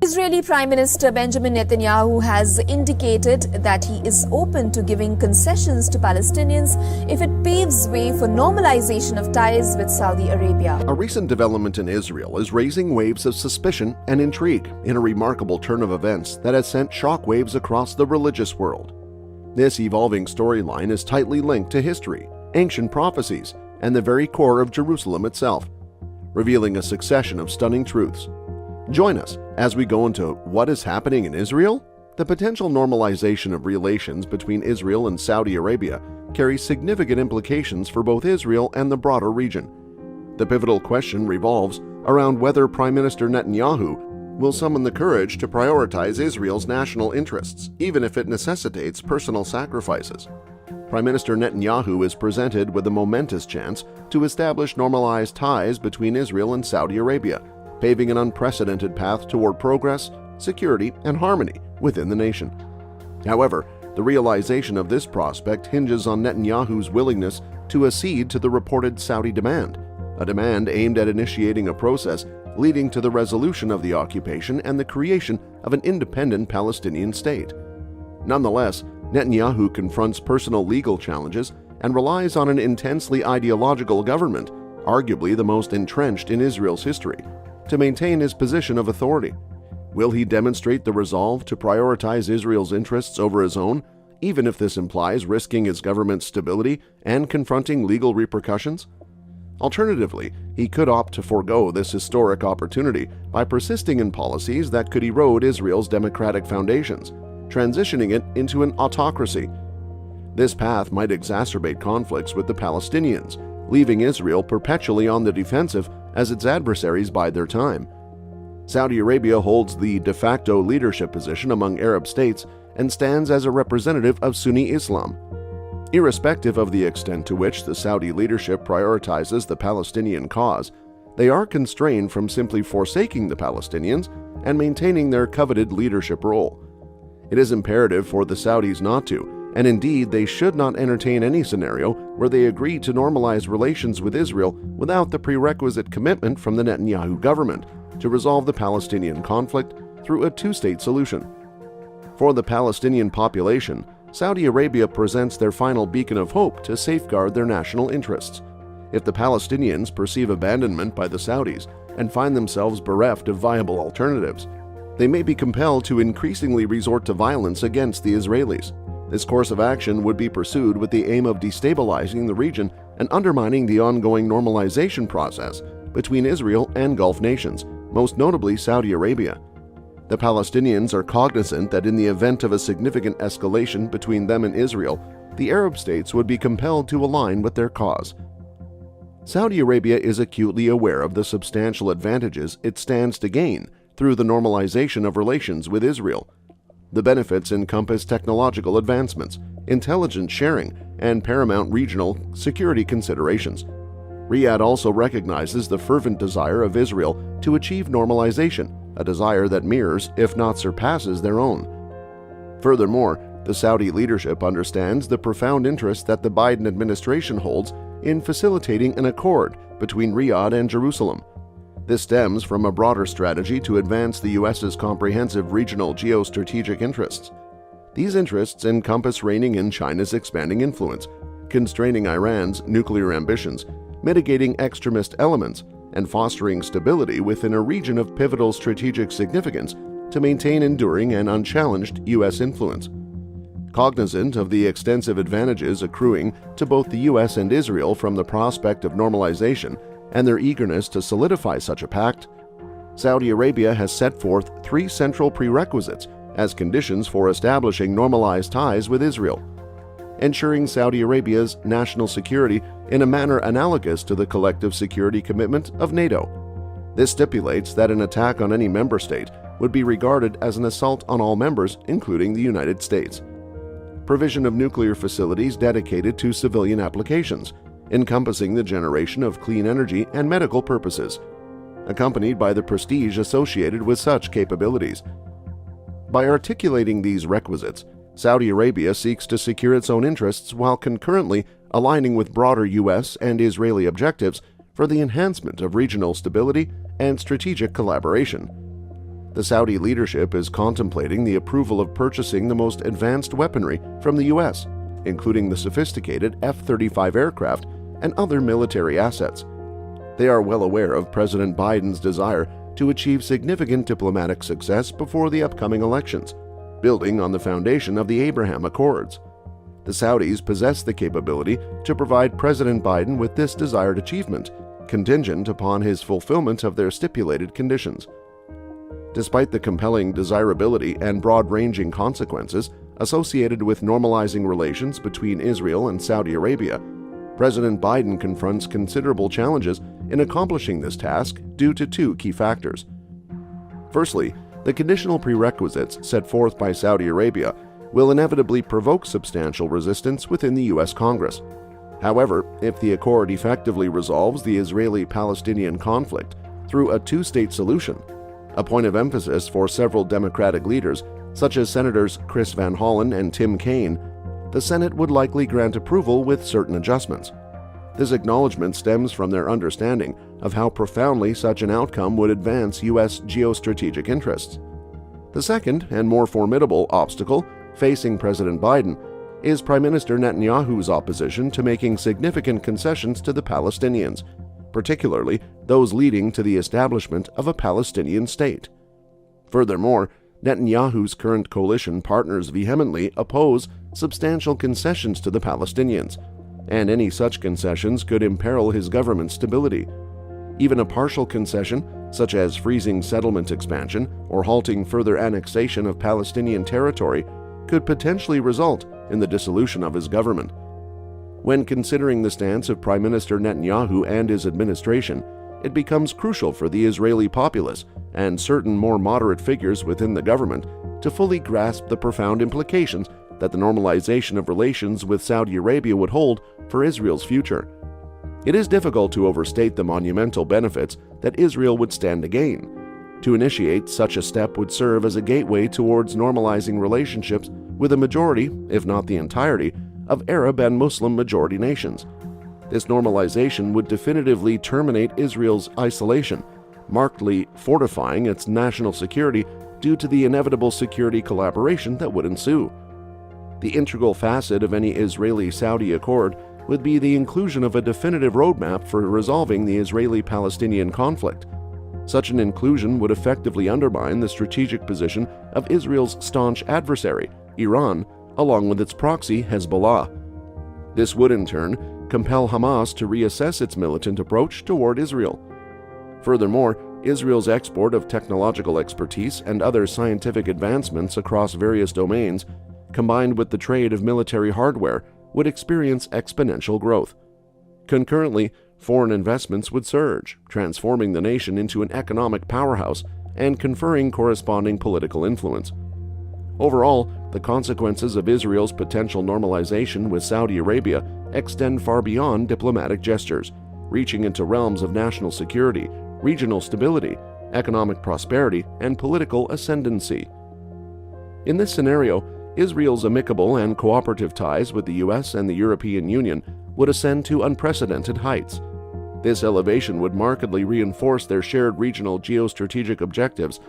Israeli Prime Minister Benjamin Netanyahu has indicated that he is open to giving concessions to Palestinians if it paves way for normalization of ties with Saudi Arabia. A recent development in Israel is raising waves of suspicion and intrigue in a remarkable turn of events that has sent shockwaves across the religious world. This evolving storyline is tightly linked to history, ancient prophecies, and the very core of Jerusalem itself, revealing a succession of stunning truths. Join us as we go into what is happening in Israel. The potential normalization of relations between Israel and Saudi Arabia carries significant implications for both Israel and the broader region. The pivotal question revolves around whether Prime Minister Netanyahu will summon the courage to prioritize Israel's national interests, even if it necessitates personal sacrifices. Prime Minister Netanyahu is presented with a momentous chance to establish normalized ties between Israel and Saudi Arabia, paving an unprecedented path toward progress, security, and harmony within the nation. However, the realization of this prospect hinges on Netanyahu's willingness to accede to the reported Saudi demand, a demand aimed at initiating a process leading to the resolution of the occupation and the creation of an independent Palestinian state. Nonetheless, Netanyahu confronts personal legal challenges and relies on an intensely ideological government, arguably the most entrenched in Israel's history, to maintain his position of authority. Will he demonstrate the resolve to prioritize Israel's interests over his own, even if this implies risking his government's stability and confronting legal repercussions? Alternatively, he could opt to forego this historic opportunity by persisting in policies that could erode Israel's democratic foundations, transitioning it into an autocracy. This path might exacerbate conflicts with the Palestinians, leaving Israel perpetually on the defensive as its adversaries bide their time. Saudi Arabia holds the de facto leadership position among Arab states and stands as a representative of Sunni Islam. Irrespective of the extent to which the Saudi leadership prioritizes the Palestinian cause, they are constrained from simply forsaking the Palestinians and maintaining their coveted leadership role. It is imperative for the Saudis not to, and indeed they should not entertain any scenario where they agree to normalize relations with Israel without the prerequisite commitment from the Netanyahu government to resolve the Palestinian conflict through a two-state solution. For the Palestinian population, Saudi Arabia presents their final beacon of hope to safeguard their national interests. If the Palestinians perceive abandonment by the Saudis and find themselves bereft of viable alternatives, they may be compelled to increasingly resort to violence against the Israelis. This course of action would be pursued with the aim of destabilizing the region and undermining the ongoing normalization process between Israel and Gulf nations, most notably Saudi Arabia. The Palestinians are cognizant that in the event of a significant escalation between them and Israel, the Arab states would be compelled to align with their cause. Saudi Arabia is acutely aware of the substantial advantages it stands to gain through the normalization of relations with Israel. The benefits encompass technological advancements, intelligence sharing, and paramount regional security considerations. Riyadh also recognizes the fervent desire of Israel to achieve normalization, a desire that mirrors, if not surpasses, their own. Furthermore, the Saudi leadership understands the profound interest that the Biden administration holds in facilitating an accord between Riyadh and Jerusalem. This stems from a broader strategy to advance the U.S.'s comprehensive regional geostrategic interests. These interests encompass reining in China's expanding influence, constraining Iran's nuclear ambitions, mitigating extremist elements, and fostering stability within a region of pivotal strategic significance to maintain enduring and unchallenged U.S. influence. Cognizant of the extensive advantages accruing to both the U.S. and Israel from the prospect of normalization and their eagerness to solidify such a pact, Saudi Arabia has set forth three central prerequisites as conditions for establishing normalized ties with Israel: ensuring Saudi Arabia's national security in a manner analogous to the collective security commitment of NATO. This stipulates that an attack on any member state would be regarded as an assault on all members, including the United States. Provision of nuclear facilities dedicated to civilian applications, encompassing the generation of clean energy and medical purposes, accompanied by the prestige associated with such capabilities. By articulating these requisites, Saudi Arabia seeks to secure its own interests while concurrently aligning with broader U.S. and Israeli objectives for the enhancement of regional stability and strategic collaboration. The Saudi leadership is contemplating the approval of purchasing the most advanced weaponry from the U.S., including the sophisticated F-35 aircraft and other military assets. They are well aware of President Biden's desire to achieve significant diplomatic success before the upcoming elections, building on the foundation of the Abraham Accords. The Saudis possess the capability to provide President Biden with this desired achievement, contingent upon his fulfillment of their stipulated conditions. Despite the compelling desirability and broad-ranging consequences associated with normalizing relations between Israel and Saudi Arabia, President Biden confronts considerable challenges in accomplishing this task due to two key factors. Firstly, the conditional prerequisites set forth by Saudi Arabia will inevitably provoke substantial resistance within the U.S. Congress. However, if the accord effectively resolves the Israeli-Palestinian conflict through a two-state solution, a point of emphasis for several Democratic leaders, such as Senators Chris Van Hollen and Tim Kaine, the Senate would likely grant approval with certain adjustments. This acknowledgement stems from their understanding of how profoundly such an outcome would advance U.S. geostrategic interests. The second and more formidable obstacle facing President Biden is Prime Minister Netanyahu's opposition to making significant concessions to the Palestinians, particularly those leading to the establishment of a Palestinian state. Furthermore, Netanyahu's current coalition partners vehemently oppose substantial concessions to the Palestinians, and any such concessions could imperil his government's stability. Even a partial concession, such as freezing settlement expansion or halting further annexation of Palestinian territory, could potentially result in the dissolution of his government. When considering the stance of Prime Minister Netanyahu and his administration, it becomes crucial for the Israeli populace and certain more moderate figures within the government to fully grasp the profound implications that the normalization of relations with Saudi Arabia would hold for Israel's future. It is difficult to overstate the monumental benefits that Israel would stand to gain. To initiate such a step would serve as a gateway towards normalizing relationships with a majority, if not the entirety, of Arab and Muslim majority nations. This normalization would definitively terminate Israel's isolation, markedly fortifying its national security due to the inevitable security collaboration that would ensue. The integral facet of any Israeli-Saudi accord would be the inclusion of a definitive roadmap for resolving the Israeli-Palestinian conflict. Such an inclusion would effectively undermine the strategic position of Israel's staunch adversary, Iran, along with its proxy, Hezbollah. This would, in turn, compel Hamas to reassess its militant approach toward Israel. Furthermore, Israel's export of technological expertise and other scientific advancements across various domains, combined with the trade of military hardware, would experience exponential growth. Concurrently, foreign investments would surge, transforming the nation into an economic powerhouse and conferring corresponding political influence. Overall, the consequences of Israel's potential normalization with Saudi Arabia extend far beyond diplomatic gestures, reaching into realms of national security, regional stability, economic prosperity, and political ascendancy. In this scenario, Israel's amicable and cooperative ties with the U.S. and the European Union would ascend to unprecedented heights. This elevation would markedly reinforce their shared regional geostrategic objectives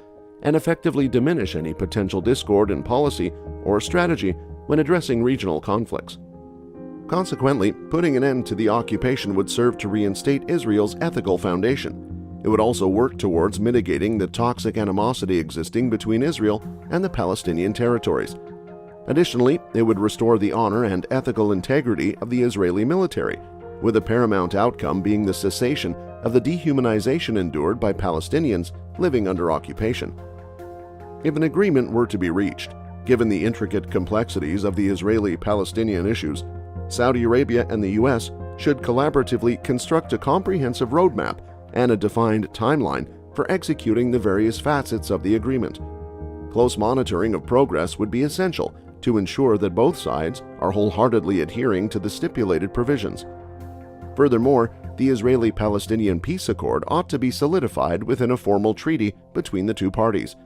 and effectively diminish any potential discord in policy or strategy when addressing regional conflicts. Consequently, putting an end to the occupation would serve to reinstate Israel's ethical foundation. It would also work towards mitigating the toxic animosity existing between Israel and the Palestinian territories. Additionally, it would restore the honor and ethical integrity of the Israeli military, with a paramount outcome being the cessation of the dehumanization endured by Palestinians living under occupation. If an agreement were to be reached, given the intricate complexities of the Israeli-Palestinian issues, Saudi Arabia and the U.S. should collaboratively construct a comprehensive roadmap and a defined timeline for executing the various facets of the agreement. Close monitoring of progress would be essential to ensure that both sides are wholeheartedly adhering to the stipulated provisions. Furthermore, the Israeli-Palestinian peace accord ought to be solidified within a formal treaty between the two parties.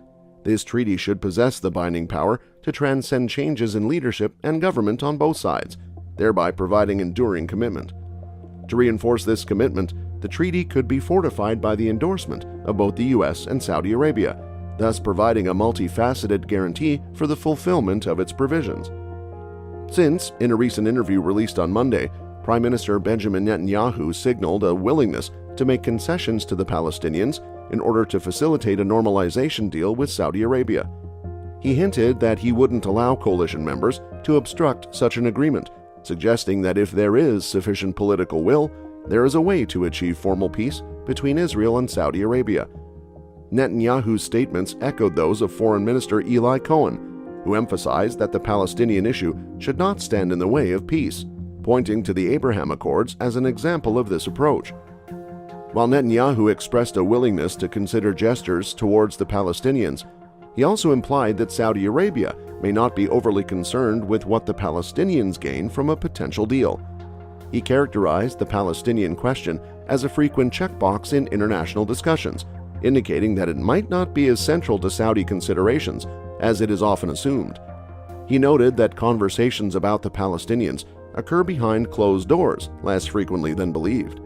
This treaty should possess the binding power to transcend changes in leadership and government on both sides, thereby providing enduring commitment. To reinforce this commitment, the treaty could be fortified by the endorsement of both the U.S. and Saudi Arabia, thus providing a multifaceted guarantee for the fulfillment of its provisions. Since, in a recent interview released on Monday, Prime Minister Benjamin Netanyahu signaled a willingness to make concessions to the Palestinians in order to facilitate a normalization deal with Saudi Arabia. He hinted that he wouldn't allow coalition members to obstruct such an agreement, suggesting that if there is sufficient political will, there is a way to achieve formal peace between Israel and Saudi Arabia. Netanyahu's statements echoed those of Foreign Minister Eli Cohen, who emphasized that the Palestinian issue should not stand in the way of peace, pointing to the Abraham Accords as an example of this approach. While Netanyahu expressed a willingness to consider gestures towards the Palestinians, he also implied that Saudi Arabia may not be overly concerned with what the Palestinians gain from a potential deal. He characterized the Palestinian question as a frequent checkbox in international discussions, indicating that it might not be as central to Saudi considerations as it is often assumed. He noted that conversations about the Palestinians occur behind closed doors less frequently than believed.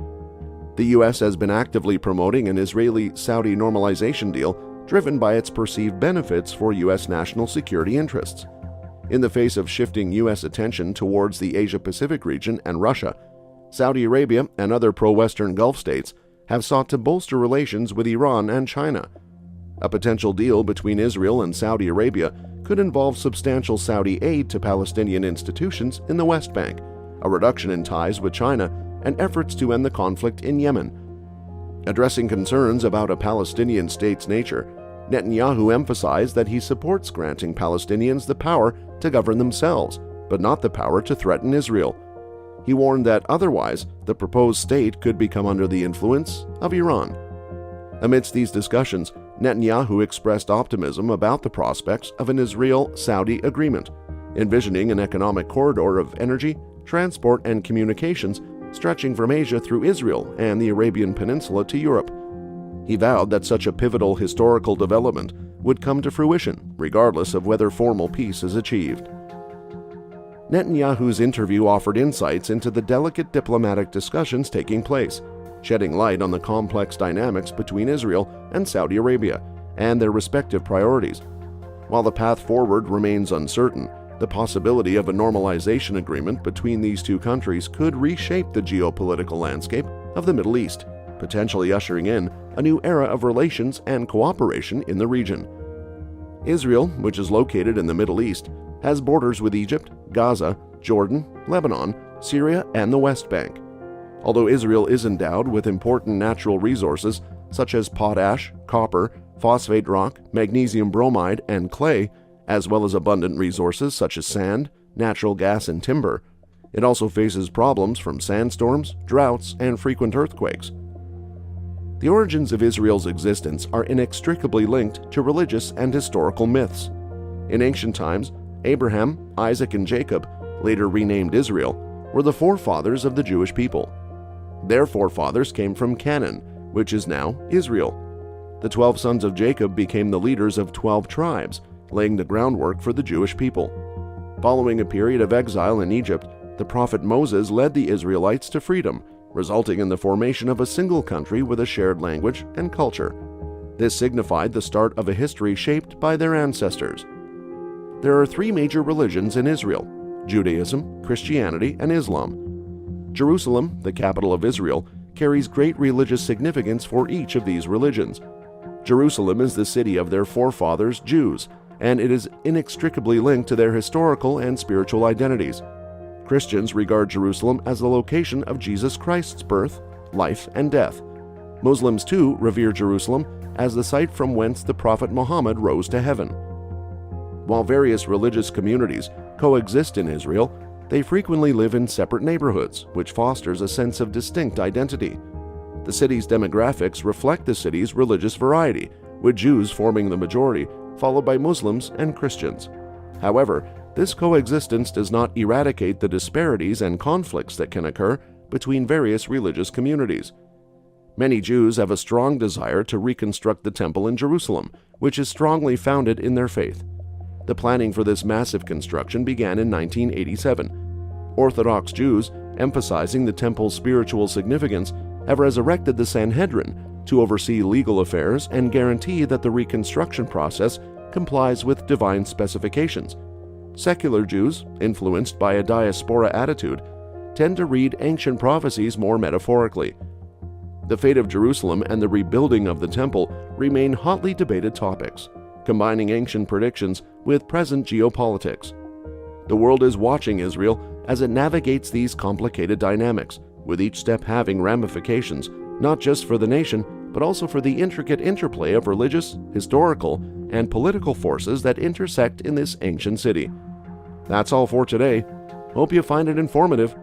The U.S. has been actively promoting an Israeli-Saudi normalization deal driven by its perceived benefits for U.S. national security interests. In the face of shifting U.S. attention towards the Asia-Pacific region and Russia, Saudi Arabia and other pro-Western Gulf states have sought to bolster relations with Iran and China. A potential deal between Israel and Saudi Arabia could involve substantial Saudi aid to Palestinian institutions in the West Bank, a reduction in ties with China, and efforts to end the conflict in Yemen. Addressing concerns about a Palestinian state's nature, Netanyahu emphasized that he supports granting Palestinians the power to govern themselves, but not the power to threaten Israel. He warned that otherwise, the proposed state could become under the influence of Iran. Amidst these discussions, Netanyahu expressed optimism about the prospects of an Israel-Saudi agreement, envisioning an economic corridor of energy, transport, and communications stretching from Asia through Israel and the Arabian Peninsula to Europe. He vowed that such a pivotal historical development would come to fruition, regardless of whether formal peace is achieved. Netanyahu's interview offered insights into the delicate diplomatic discussions taking place, shedding light on the complex dynamics between Israel and Saudi Arabia and their respective priorities. While the path forward remains uncertain, the possibility of a normalization agreement between these two countries could reshape the geopolitical landscape of the Middle East, potentially ushering in a new era of relations and cooperation in the region. Israel, which is located in the Middle East, has borders with Egypt, Gaza, Jordan, Lebanon, Syria, and the West Bank. Although Israel is endowed with important natural resources such as potash, copper, phosphate rock, magnesium bromide, and clay, as well as abundant resources such as sand, natural gas, and timber, it also faces problems from sandstorms, droughts, and frequent earthquakes. The origins of Israel's existence are inextricably linked to religious and historical myths. In ancient times, Abraham, Isaac, and Jacob, later renamed Israel, were the forefathers of the Jewish people. Their forefathers came from Canaan, which is now Israel. The 12 sons of Jacob became the leaders of 12 tribes, laying the groundwork for the Jewish people. Following a period of exile in Egypt, the prophet Moses led the Israelites to freedom, resulting in the formation of a single country with a shared language and culture. This signified the start of a history shaped by their ancestors. There are 3 major religions in Israel: Judaism, Christianity, and Islam. Jerusalem, the capital of Israel, carries great religious significance for each of these religions. Jerusalem is the city of their forefathers, Jews, and it is inextricably linked to their historical and spiritual identities. Christians regard Jerusalem as the location of Jesus Christ's birth, life, and death. Muslims, too, revere Jerusalem as the site from whence the Prophet Muhammad rose to heaven. While various religious communities coexist in Israel, they frequently live in separate neighborhoods, which fosters a sense of distinct identity. The city's demographics reflect the city's religious variety, with Jews forming the majority, followed by Muslims and Christians. However, this coexistence does not eradicate the disparities and conflicts that can occur between various religious communities. Many Jews have a strong desire to reconstruct the temple in Jerusalem, which is strongly founded in their faith. The planning for this massive construction began in 1987. Orthodox Jews, emphasizing the temple's spiritual significance, have resurrected the Sanhedrin, to oversee legal affairs and guarantee that the reconstruction process complies with divine specifications. Secular Jews, influenced by a diaspora attitude, tend to read ancient prophecies more metaphorically. The fate of Jerusalem and the rebuilding of the temple remain hotly debated topics, combining ancient predictions with present geopolitics. The world is watching Israel as it navigates these complicated dynamics, with each step having ramifications not just for the nation, but also for the intricate interplay of religious, historical, and political forces that intersect in this ancient city. That's all for today. Hope you find it informative.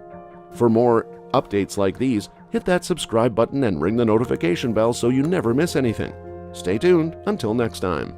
For more updates like these, hit that subscribe button and ring the notification bell so you never miss anything. Stay tuned until next time.